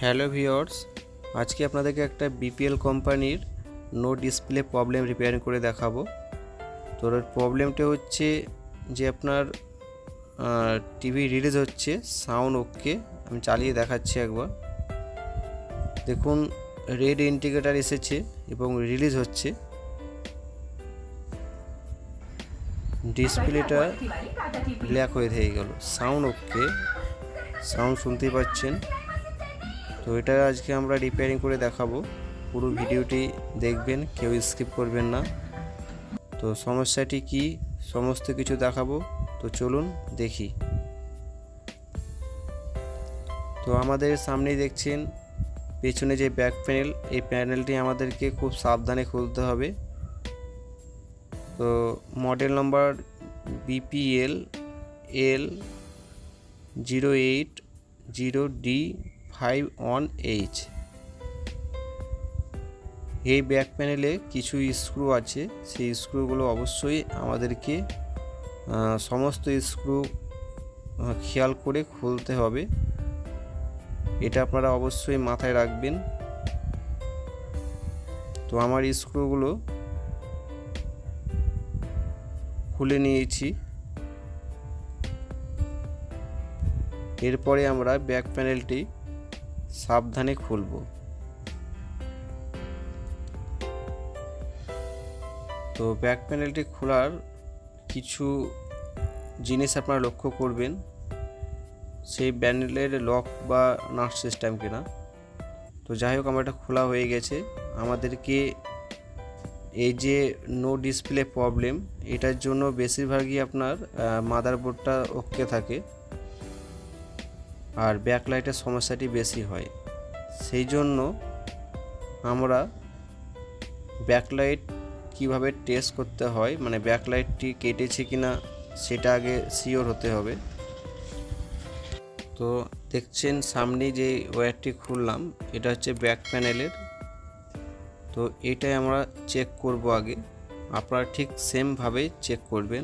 Hello viewers, আজকে আপনাদেরকে একটা বিপিএল কোম্পানির নো ডিসপ্লে প্রবলেম রিপেয়ারিং করে দেখাবো। তো এর প্রবলেমটা হচ্ছে যে আপনার টিভি রিলিজ হচ্ছে, সাউন্ড ওকে। আমি চালিয়ে দেখাচ্ছি একবার। দেখুন, রেড ইন্ডিকেটার এসেছে এবং রিলিজ হচ্ছে। ডিসপ্লেটা ব্ল্যাক হয়ে থেকে গেল। সাউন্ড ওকে, সাউন্ড শুনতেই পাচ্ছেন। তো এটা আজকে আমরা রিপেয়ারিং করে দেখাবো। পুরো ভিডিওটি দেখবেন, কেউ স্কিপ করবেন না। তো সমস্যাটি কি সমস্ত কিছু দেখাবো। তো চলুন দেখি। তো আমাদের সামনেই দেখছেন পেছনে যে ব্যাক প্যানেল, এই প্যানেলটি আমাদেরকে খুব সাবধানে খুলতে হবে। তো মডেল নাম্বার BPL L0800D51H। এই ব্যাক প্যানেলে কিছু স্ক্রু আছে, সেই স্ক্রুগুলো অবশ্যই আমাদেরকে সমস্ত স্ক্রু খেয়াল করে খুলতে হবে। এটা আপনারা অবশ্যই মাথায় রাখবেন। তো আমার স্ক্রুগুলো খুলে নিয়েছি। এরপরে আমরা ব্যাক প্যানেলটি সাবধানে খুলব। তো ব্যাক প্যানেলটি খোলার কিছু জিনিস আপনারা লক্ষ্য করবেন। সেই প্যানেলের লক বা নাট সিস্টেম কিনা। তো যাই হোক, আমার এটা খোলা হয়ে গেছে। আমাদেরকে এই যে নো ডিসপ্লে প্রবলেম, এটার জন্য বেশিরভাগই আপনার মাদারবোর্ডটা ওকে থাকে আর ব্যাকলাইটের সমস্যাটি বেশি হয়। সেই জন্য আমরা ব্যাকলাইট কিভাবে টেস্ট করতে হয়, মানে ব্যাকলাইটটি কেটেছে কিনা সেটা আগে শিওর হতে হবে। তো দেখছেন সামনে যে ওয়্যারটি খুললাম, এটা হচ্ছে ব্যাক প্যানেলের। তো এটাই আমরা চেক করব আগে। আপনারা ঠিক সেমভাবে চেক করবেন,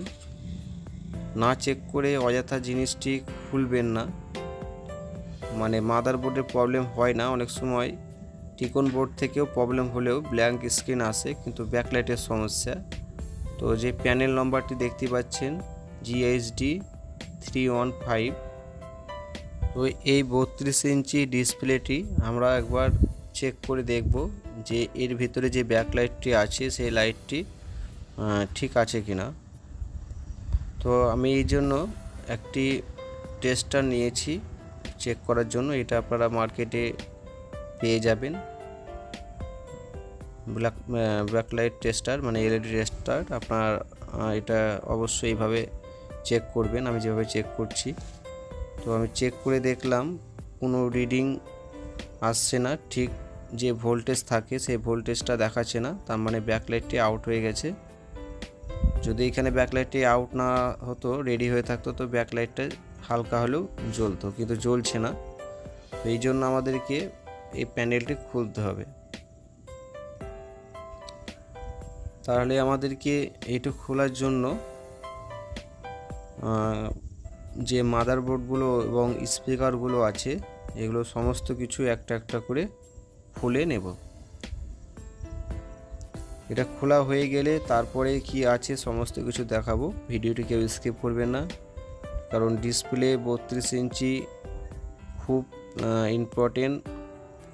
না চেক করে অযথা জিনিসটি খুলবেন না। মানে মাদারবোর্ডের প্রবলেম হয় না, অনেক সময় টিকন বোর্ড থেকেও প্রবলেম হলেও ব্ল্যাঙ্ক স্ক্রিন আসে, কিন্তু ব্যাকলাইটের সমস্যা। তো যে প্যানেল নম্বরটি দেখতে পাচ্ছেন GHD315। তো এই 32 ইঞ্চি ডিসপ্লেটি আমরা একবার চেক করে দেখব যে এর ভিতরে যে ব্যাকলাইটটি আছে সেই লাইটটি ঠিক আছে কিনা। তো আমি এই জন্য একটি টেস্টার নিয়েছি চেক করার জন্য। এটা আপনারা মার্কেটে পেয়ে যাবেন, ব্যাকলাইট টেস্টার মানে এলইডি টেস্টার। আপনার এটা অবশ্যই এইভাবে চেক করবেন, আমি যেভাবে চেক করছি। তো আমি চেক করে দেখলাম কোনো রিডিং আসছে না, ঠিক যে ভোল্টেজ থাকে সেই ভোল্টেজটা দেখাচ্ছে না, তার মানে ব্যাকলাইটটি আউট হয়ে গেছে। যদি এখানে ব্যাকলাইটটি আউট না হতো, রেডি হয়ে থাকতো, তো ব্যাকলাইটটা হালকা হলেও জ্বলতো, কিন্তু জ্বলছে না। তো এই জন্য আমাদেরকে এই প্যানেলটি খুলতে হবে। তাহলে আমাদেরকে এইটু খোলার জন্য যে মাদারবোর্ডগুলো এবং স্পিকারগুলো আছে, এগুলো সমস্ত কিছু একটা একটা করে খুলে নেব। এটা খোলা হয়ে গেলে তারপরে কি আছে সমস্ত কিছু দেখাবো। ভিডিওটি কেউ স্কিপ করবেন না, কারণ ডিসপ্লে 32 ইঞ্চি খুব ইম্পর্টেন্ট।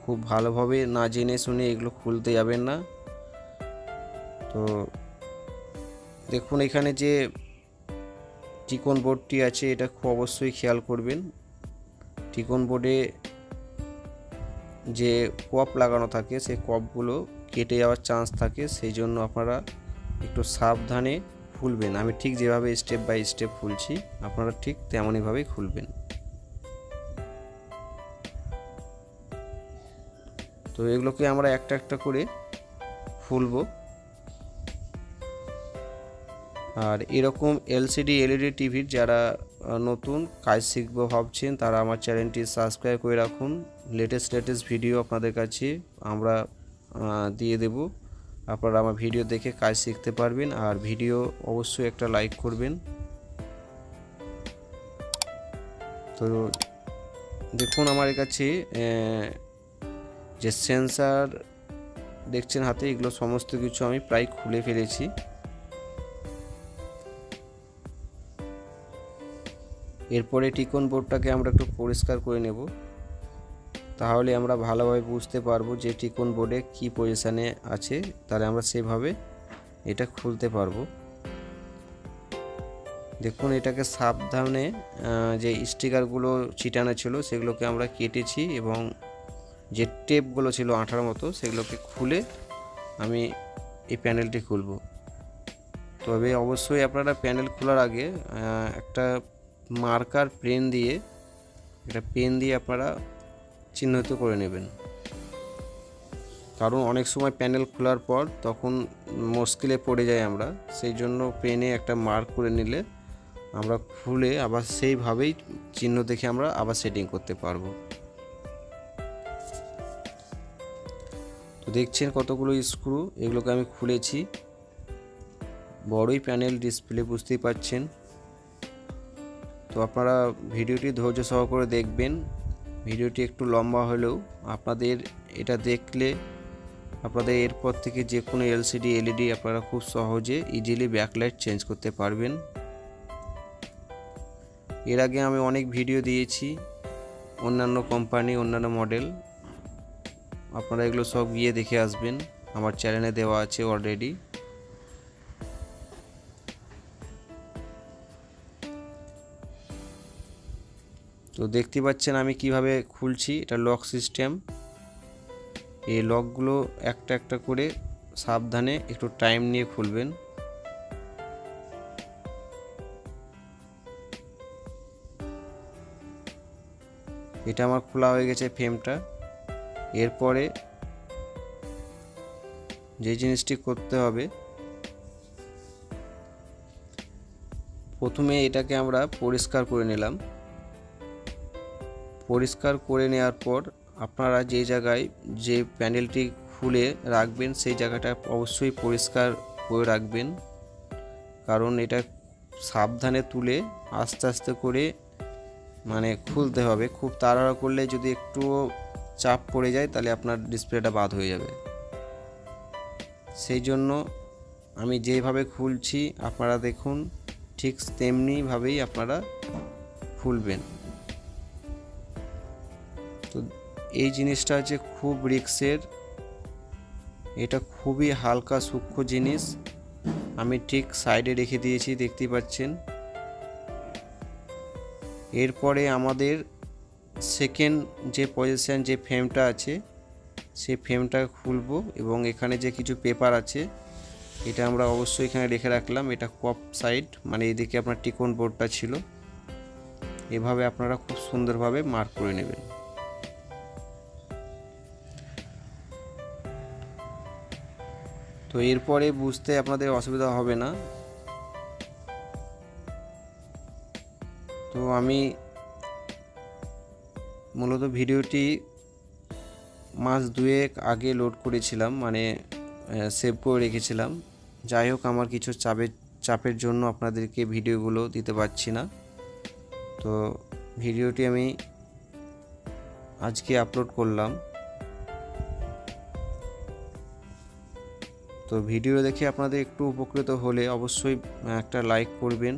খুব ভালোভাবে না জেনে শুনে এগুলো খুলতে যাবেন না। তো দেখুন, এখানে যে টিকন বোর্ডটি আছে এটা খুব অবশ্যই খেয়াল করবেন। টিকন বোর্ডে যে কপ লাগানো থাকে সেই কপগুলো কেটে যাওয়ার চান্স থাকে, সেই জন্য আপনারা একটু সাবধানে খুলবেন। আমি ঠিক যেভাবে স্টেপ বাই স্টেপ খুলছি, আপনারা ঠিক তেমনইভাবেই খুলবেন। তো এগুলোকে আমরা একটা একটা করে খুলবো। আর এরকম LCD LED টিভির যারা নতুন কাজ শিখবো ভাবছেন, তারা আমার চ্যানেলটি সাবস্ক্রাইব করে রাখুন। লেটেস্ট ভিডিও আপনাদের কাছে আমরা দিয়ে দেব। আপনারা আমার ভিডিও দেখে কাজ শিখতে পারবেন। আর ভিডিও অবশ্যই একটা লাইক করবেন। তো দেখুন, আমার কাছে যে সেন্সার দেখছেন হাতে, এগুলো সমস্ত কিছু আমি প্রায় খুলে ফেলেছি। এরপরে টিকন বোর্ডটাকে আমরা একটু পরিষ্কার করে নেব, তাহলে আমরা ভালোভাবে বুঝতে পারবো যে টিকন বোর্ডে কি পজিশানে আছে, তাহলে আমরা সেভাবে এটা খুলতে পারবো। দেখুন এটাকে সাবধানে যে স্টিকারগুলো চিটানো ছিল সেগুলোকে আমরা কেটেছি এবং যে টেপগুলো ছিল আঠার মতো সেগুলোকে খুলে আমি এই প্যানেলটি খুলব। তবে অবশ্যই আপনারা প্যানেল খোলার আগে একটা মার্কার পেন দিয়ে আপনারা চিহ্নিত করে নেবেন, কারণ অনেক সময় প্যানেল খোলার পর তখন মুশকিলে পড়ে যাই আমরা, সেই জন্য পেনে একটা মার্ক করে নিলে আমরা খুলে আবার সেইভাবেই চিহ্ন দেখে আমরা আবার সেটিং করতে পারবো। তো দেখছেন কতগুলো স্ক্রু, এগুলোকে আমি খুলেছি। বড়ই প্যানেল ডিসপ্লে, বুঝতেই পারছেন। তো আপনারা ভিডিওটি ধৈর্য সহকারে দেখবেন। ভিডিওটি একটু লম্বা হলেও আপনাদের এটা দেখলে আপনাদের এরপর থেকে যে কোনো এলসিডি এলইডি আপনারা খুব সহজে ইজিলি ব্যাকলাইট চেঞ্জ করতে পারবেন। এর আগে আমি অনেক ভিডিও দিয়েছি অন্যান্য কোম্পানি, অন্যান্য মডেল, আপনারা এগুলো সব গিয়ে দেখে আসবেন, আমার চ্যানেলে দেওয়া আছে অলরেডি। তো দেখতে পাচ্ছেন আমি কিভাবে খুলছি, এটা লক সিস্টেম। এই লকগুলো একটা একটা করে সাবধানে একটু টাইম নিয়ে খুলবেন। এটা আমার খোলা হয়ে গেছে ফ্রেমটা। এরপরে যে জিনিসটি করতে হবে, প্রথমে এটাকে আমরা পরিষ্কার করে নিলাম। পরিষ্কার করে নেওয়ার পর আপনারা যে জায়গায় যে প্যানেলটি খুলে রাখবেন সেই জায়গাটা অবশ্যই পরিষ্কার করে রাখবেন, কারণ এটা সাবধানে তুলে আস্তে আস্তে করে মানে খুলতে হবে। খুব তাড়াহুড়ো করলে যদি একটু চাপ পড়ে যায় তাহলে আপনার ডিসপ্লেটা বাদ হয়ে যাবে। সেই জন্য আমি যেভাবে খুলছি আপনারা দেখুন, ঠিক তেমনিভাবেই আপনারা খুলবেন। তো এই জিনিসটা হচ্ছে খুব রিস্কের, এটা খুবই হালকা সূক্ষ্ম জিনিস। আমি ঠিক সাইডে রেখে দিয়েছি, দেখতেই পাচ্ছেন। এরপরে আমাদের সেকেন্ড যে পজিশন যে ফ্রেমটা আছে সেই ফ্রেমটা খুলব এবং এখানে যে কিছু পেপার আছে এটা আমরা অবশ্যই এখানে রেখে রাখলাম। এটা কপ সাইড, মানে এদিকে আপনার টিকন বোর্ডটা ছিল। এভাবে আপনারা খুব সুন্দরভাবে মার্ক করে নেবেন। তো এরপরে বুঝতে আপনাদের অসুবিধা হবে না। তো আমি মূলত ভিডিওটি মাস দুয়েক আগে লোড করেছিলাম, মানে সেভ করে রেখেছিলাম। যাই হোক, আমার কিছু চাপের জন্য আপনাদেরকে ভিডিওগুলো দিতে পারছি না। তো ভিডিওটি আমি আজকে আপলোড করলাম। তো ভিডিও দেখে আপনাদের একটু উপকৃত হলে অবশ্যই একটা লাইক করবেন।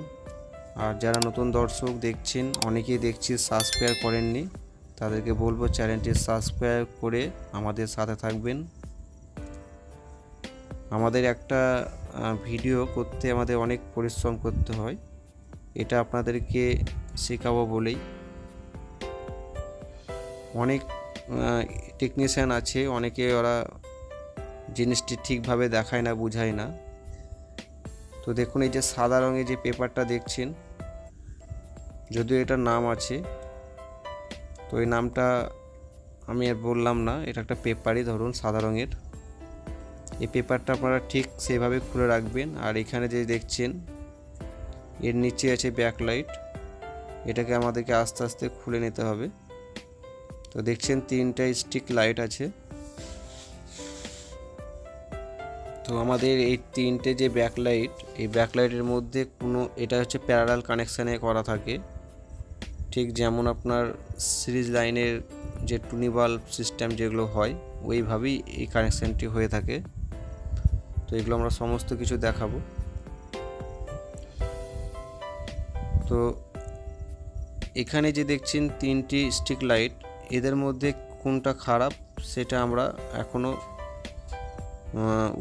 আর যারা নতুন দর্শক দেখছেন, অনেকেই দেখছি সাবস্ক্রাইব করেননি, তাদেরকে বলবো চ্যানেলটি সাবস্ক্রাইব করে আমাদের সাথে থাকবেন। আমাদের একটা ভিডিও করতে আমাদের অনেক পরিশ্রম করতে হয়, এটা আপনাদেরকে শেখাবো বলেই। অনেক টেকনিশিয়ান আছে, অনেকে ওরা জিনিসটি ঠিকভাবে দেখায় না, বুঝায় না। তো দেখুন এই যে সাদা রঙের যে পেপারটা দেখছেন, যদিও এটার নাম আছে, তো এই নামটা আমি আর বললাম না, এটা একটা পেপারই ধরুন সাদা রঙের। এই পেপারটা আপনারা ঠিক সেভাবে খুলে রাখবেন। আর এখানে যে দেখছেন এর নিচে আছে ব্যাকলাইট, এটাকে আমাদেরকে আস্তে আস্তে খুলে নিতে হবে। তো দেখছেন 3টা স্টিক লাইট আছে। তো আমাদের এই 3টে যে ব্যাকলাইট, এই ব্যাকলাইটের মধ্যে কোনো, এটা হচ্ছে প্যারালাল কানেকশানে করা থাকে, ঠিক যেমন আপনার সিরিজ লাইনের যে টুনি বাল্ব সিস্টেম যেগুলো হয় ওইভাবেই এই কানেকশানটি হয়ে থাকে। তো এগুলো আমরা সমস্ত কিছু দেখাবো। তো এখানে যে দেখছেন 3টি স্ট্রিক লাইট, এদের মধ্যে কোনটা খারাপ সেটা আমরা এখনও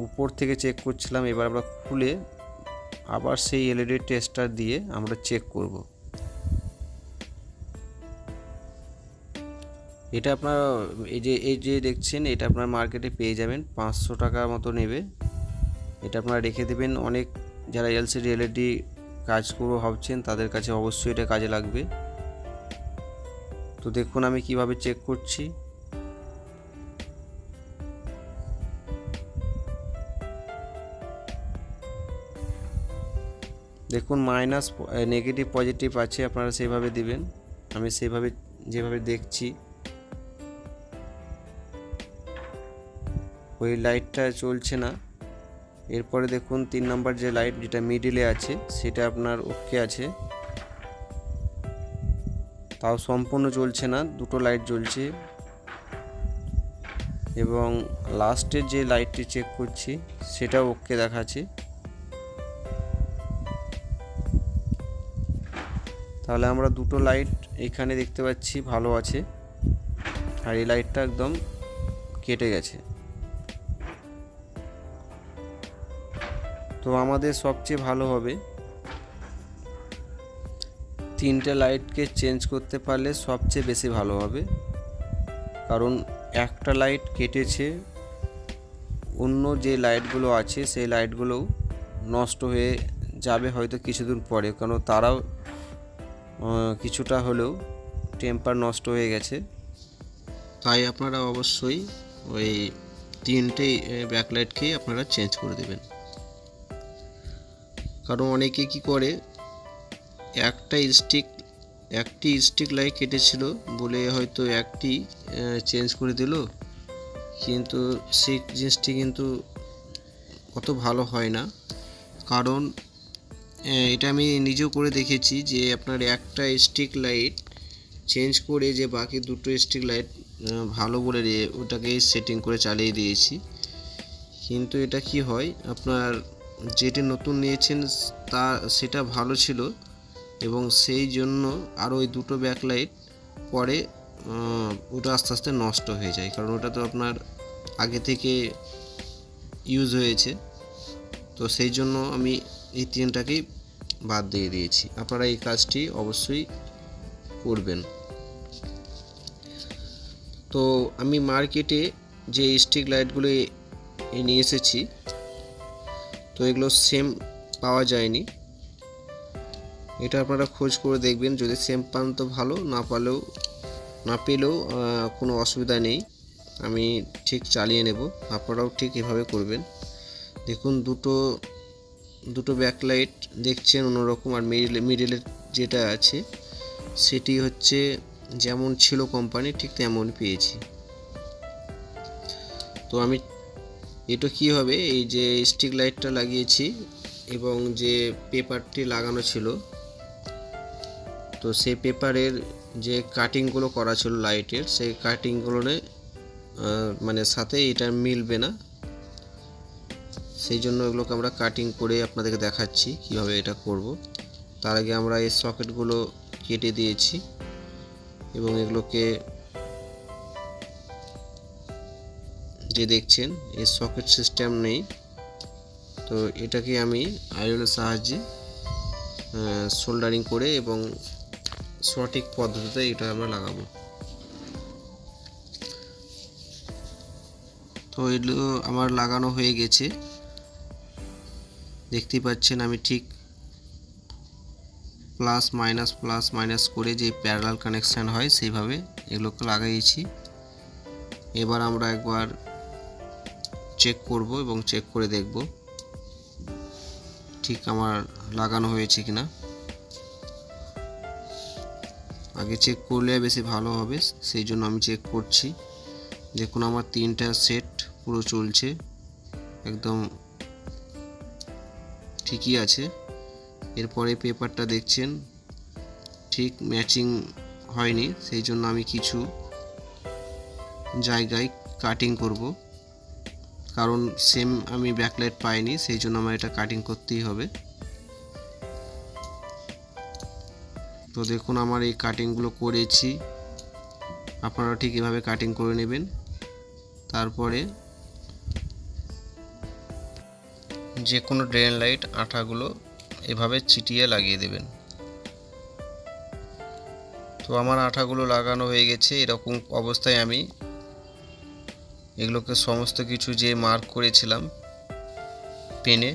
উপর থেকে চেক করছিলাম। এবার আমরা খুলে আবার সেই এলইডি টেস্টার দিয়ে আমরা চেক করব। এটা আপনার এই যে দেখছেন, এটা আপনার মার্কেটে পেয়ে যাবেন, 500 টাকার মতো নেবে। এটা আপনারা রেখে দেবেন। অনেক যারা এলসিডি এলইডি কাজ করবো ভাবছেন তাদের কাছে অবশ্যই এটা কাজে লাগবে। তো দেখুন আমি কিভাবে চেক করছি। দেখুন মাইনাস, নেগেটিভ, পজিটিভ আছে, আপনারা সেইভাবে দিবেন। আমি সেইভাবে যেভাবে দেখছি, ওই লাইটটা চলছে না। এরপরে দেখুন 3 নম্বর যে লাইট, যেটা মিডিলে আছে, সেটা আপনার ওকে আছে, তাও সম্পূর্ণ চলছে না, দুটো লাইট জ্বলছে। এবং লাস্টের যে লাইটটি চেক করছি সেটাও ওকে দেখাচ্ছে। তাহলে আমরা দুটো লাইট এখানে দেখতে পাচ্ছি ভালো আছে, আর এই লাইটটা একদম কেটে গেছে। তো আমাদের সবচেয়ে ভালো হবে 3টে লাইটকে চেঞ্জ করতে পারলে সবচেয়ে বেশি ভালো হবে, কারণ একটা লাইট কেটেছে, অন্য যে লাইটগুলো আছে সেই লাইটগুলোও নষ্ট হয়ে যাবে হয়তো কিছুদিন পরে, কারণ তারাও কিছুটা হলেও টেম্পার নষ্ট হয়ে গেছে। তাই আপনারা অবশ্যই ওই 3টে ব্যাকলাইটকেই আপনারা চেঞ্জ করে দেবেন। কারণ অনেকে কি করে, একটি স্টিক লাইট কেটেছিল বলে হয়তো একটি চেঞ্জ করে দিল, কিন্তু সেই জিনিসটি কিন্তু অত ভালো হয় না। কারণ এটা আমি নিজেও করে দেখেছি যে আপনার একটা স্টিক লাইট চেঞ্জ করে যে বাকি দুটো স্টিক লাইট ভালো বলে ওটাকে সেটিং করে চালিয়ে দিয়েছি, কিন্তু এটা কি হয়, আপনার যেটি নতুন নিয়েছেন সেটা ভালো ছিল, এবং সেই জন্য আর ওই দুটো ব্যাকলাইট পরে ওটা আস্তে আস্তে নষ্ট হয়ে যায়, কারণ ওটা তো আপনার আগে থেকে ইউজ হয়েছে। তো সেই জন্য আমি এই 3টাকেই বাদ দিয়ে দিয়েছি। আপনারা এই কাজটি অবশ্যই করবেন। তো আমি মার্কেটে যে স্ট্রিক লাইটগুলো নিয়ে এসেছি, তো এগুলো সেম পাওয়া যায়নি। এটা আপনারা খোঁজ করে দেখবেন, যদি সেম পান তো ভালো, না পেলেও কোনো অসুবিধা নেই, আমি ঠিক চালিয়ে নেব। আপনারাও ঠিক এভাবে করবেন। দেখুন দুটো ব্যাকলাইট দেখছেন অন্যরকম, আর মিডিলের যেটা আছে সেটি হচ্ছে যেমন ছিল কোম্পানি ঠিক তেমন পেয়েছি। তো আমি এটা কি হবে, এই যে স্ট্রিক লাইটটা লাগিয়েছি এবং যে পেপারটি লাগানো ছিল, তো সেই পেপারের যে কাটিংগুলো করা ছিল লাইটের, সেই কাটিংগুলো মানে সাথে এটা মিলবে না, সেই জন্য এগুলোকে আমরা কাটিং করে আপনাদেরকে দেখাচ্ছি কিভাবে এটা করব। তার আগে আমরা এই সকেটগুলো কেটে দিয়েছি এবং এগুলোকে যে দেখছেন এই সকেট সিস্টেম নেই, তো এটাকে আমি আয়রনের সাহায্যে সোল্ডারিং করে এবং সঠিক পদ্ধতিতে এটা আমরা লাগাবো। তো এগুলো আমার লাগানো হয়ে গেছে, দেখতেই পাচ্ছেন আমি ঠিক প্লাস মাইনাস করে যে প্যারালাল কানেকশান হয় সেইভাবে এগুলোকে লাগাইছি। এবার আমরা একবার চেক করব এবং চেক করে দেখব ঠিক আমার লাগানো হয়েছে কিনা। আগে চেক করলে বেশি ভালো হবে, সেই জন্য আমি চেক করছি। দেখুন আমার 3টা সেট পুরো চলছে, একদম ঠিকই আছে। এরপরে পেপারটা দেখছেন ঠিক ম্যাচিং হয়নি, সেই জন্য আমি কিছু জায়গায় কাটিং করব, কারণ সেম আমি ব্যাকলাইট পাইনি, সেই জন্য আমার এটা কাটিং করতেই হবে। তো দেখুন আমার এই কাটিংগুলো করেছি, আপনারা ঠিক এভাবে কাটিং করে নেবেন। তারপরে যে কোনো ড্রেন লাইট আঠাগুলো এভাবে ছিটিয়ে লাগিয়ে দেবেন। তো আমার আঠাগুলো লাগানো হয়ে গেছে। এরকম অবস্থায় আমি এগুলোকে সমস্ত কিছু যে মার্ক করেছিলাম পেনে,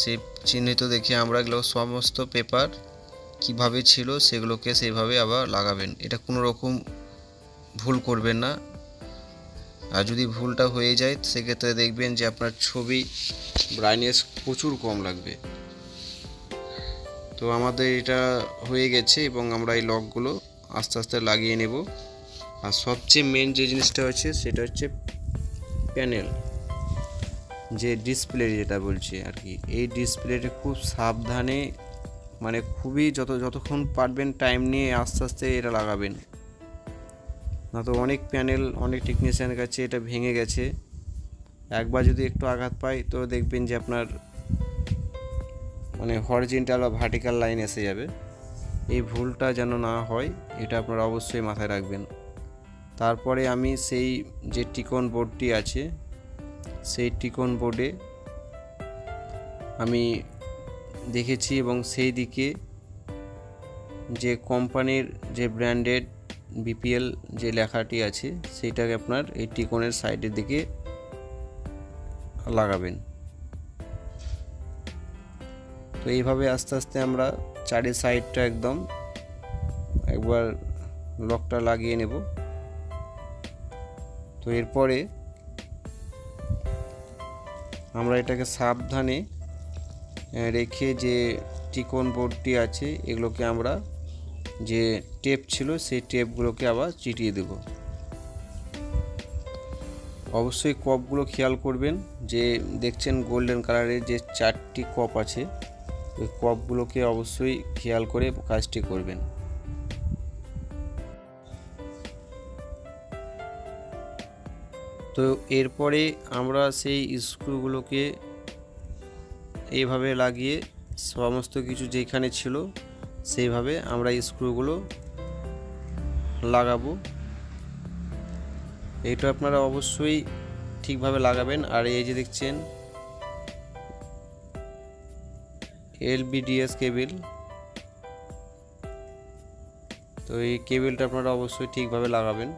সেই চিহ্নিত দেখে আমরা এগুলো সমস্ত পেপার কিভাবে ছিল সেগুলোকে সেইভাবে আবার লাগাবেন। এটা কোনো রকম ভুল করবেন না, আর যদি ভুলটা হয়ে যায় সেক্ষেত্রে দেখবেন যে আপনার ছবি ব্রাইটনেস প্রচুর কম লাগবে। তো আমাদের এটা হয়ে গেছে এবং আমরা এই লকগুলো আস্তে আস্তে লাগিয়ে নেব। আর সবচেয়ে মেন যে জিনিসটা হচ্ছে সেটা হচ্ছে প্যানেল, যে ডিসপ্লে যেটা বলছি আর কি, এই ডিসপ্লেটা খুব সাবধানে, মানে খুবই যতক্ষণ পারবেন টাইম নিয়ে আস্তে আস্তে এটা লাগাবেন, না তো অনেক প্যানেল অনেক টেকনিশিয়ানের কাছে এটা ভেঙে গেছে। একবার যদি একটু আঘাত পায় তো দেখবেন যে আপনার মানে হরিজন্টাল বা ভার্টিক্যাল লাইন এসে যাবে। এই ভুলটা যেন না হয় এটা আপনারা অবশ্যই মাথায় রাখবেন। তারপরে আমি সেই যে টিকন বোর্ডটি আছে সেই টিকন বোর্ডে আমি দেখেছি এবং সেই দিকে যে কোম্পানির যে ব্র্যান্ডেড বিপিএল যে লেখাটি আছে সেইটাকে আপনার এই টিকনের সাইডের দিকে লাগাবেন। তো এইভাবে আস্তে আস্তে আমরা চারি সাইডটা একদম একবার লকটা লাগিয়ে নেব। তো এরপরে আমরা এটাকে সাবধানে রেখে যে টিকন বোর্ডটি আছে এগুলোকে আমরা যে টেপ ছিল সেই টেপগুলোকে আবার চিটিয়ে দেব। অবশ্যই কপগুলো খেয়াল করবেন, যে দেখছেন গোল্ডেন কালারের যে 4টি কপ আছে ওই কপগুলোকে অবশ্যই খেয়াল করে কাজটি করবেন। তো এরপরে আমরা সেই স্ক্রুগুলোকে এইভাবে লাগিয়ে সমস্ত কিছু যেখানে ছিল সেইভাবে আমরা স্ক্রুগুলো লাগাবো। এইটা আপনারা অবশ্যই ঠিকভাবে লাগাবেন। আর এই যে দেখছেন এলবিডিএস কেবল, তো এই কেবলটা আপনারা অবশ্যই ঠিকভাবে লাগাবেন।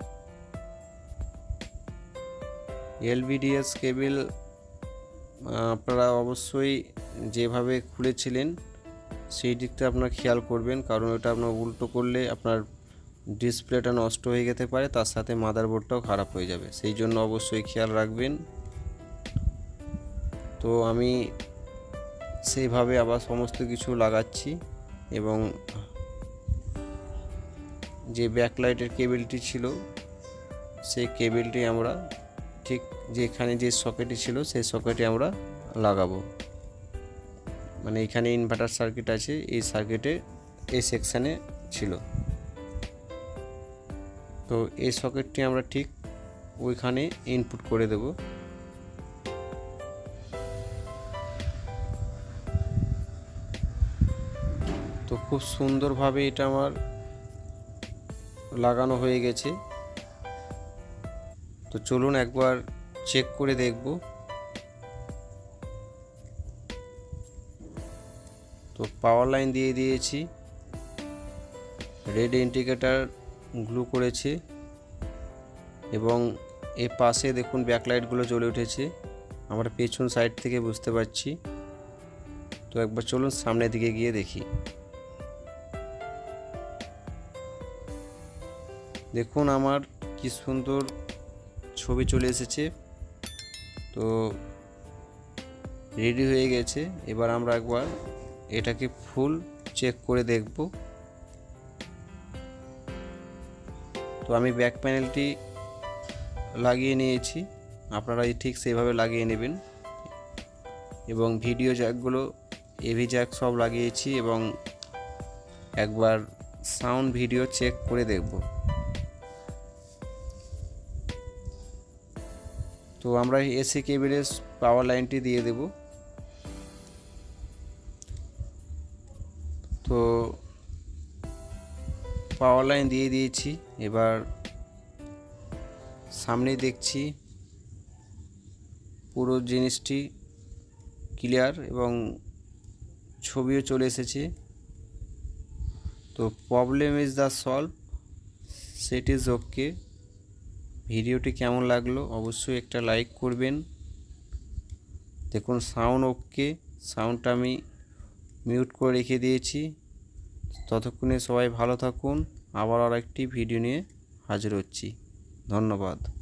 এলবিডিএস কেবল আপনারা অবশ্যই যেভাবে খুলেছিলেন সেই দিকটা আপনারা খেয়াল করবেন, কারণ ওটা আপনার উল্টো করলে আপনার ডিসপ্লেটা নষ্ট হয়ে যেতে পারে, তার সাথে মাদারবোর্ডটাও খারাপ হয়ে যাবে, সেই জন্য অবশ্যই খেয়াল রাখবেন। তো আমি সেইভাবে আবার সমস্ত কিছু লাগাচ্ছি এবং যে ব্যাকলাইটের কেবলটি ছিল সেই কেবলটি আমরা ঠিক যেখানে যে সকেটটি ছিল সেই সকেটে আমরা লাগাবো। মানে এখানে ইনভার্টার সার্কিট আছে, এই সার্কিটে এই সেকশানে ছিল, তো এই সকেটটি আমরা ঠিক ওইখানে ইনপুট করে দেব। তো খুব সুন্দরভাবে এটা আমার লাগানো হয়ে গেছে। তো চলুন একবার চেক করে দেখব। তো পাওয়ার লাইন দিয়ে দিয়েছি, রেড ইন্ডিকেটার গ্লু করেছে এবং এর পাশে দেখুন ব্যাকলাইটগুলো জ্বলে উঠেছে, আমরা পেছন সাইড থেকে বুঝতে পারছি। তো একবার চলুন সামনের দিকে গিয়ে দেখি। দেখুন আমার কি সুন্দর ছবি চলে এসেছে। তো রেডি হয়ে গেছে, এবার আমরা একবার এটাকে ফুল চেক করে দেখব। তো আমি ব্যাক প্যানেলটি লাগিয়ে নিয়েছি, আপনারা ঠিক সেইভাবে লাগিয়ে নেবেন এবং ভিডিও জ্যাকগুলো এভি জ্যাক সব লাগিয়েছি এবং একবার সাউন্ড ভিডিও চেক করে দেখব। তো আমরা এসি কেবিলের পাওয়ার লাইনটি দিয়ে দেব। তো পাওয়ার লাইন দিয়ে দিয়েছি। এবার সামনে দেখছি পুরো জিনিসটি ক্লিয়ার এবং ছবিও চলে এসেছে। তো problem is the solve, set is okay. ভিডিওটি কেমন লাগলো অবশ্যই একটা লাইক করবেন। দেখুন সাউন্ড ওকে, সাউন্ডটা আমি মিউট করে রেখে দিয়েছি। ততক্ষণে সবাই ভালো থাকুন, আবার আরেকটি ভিডিও নিয়ে হাজির হচ্ছি। ধন্যবাদ।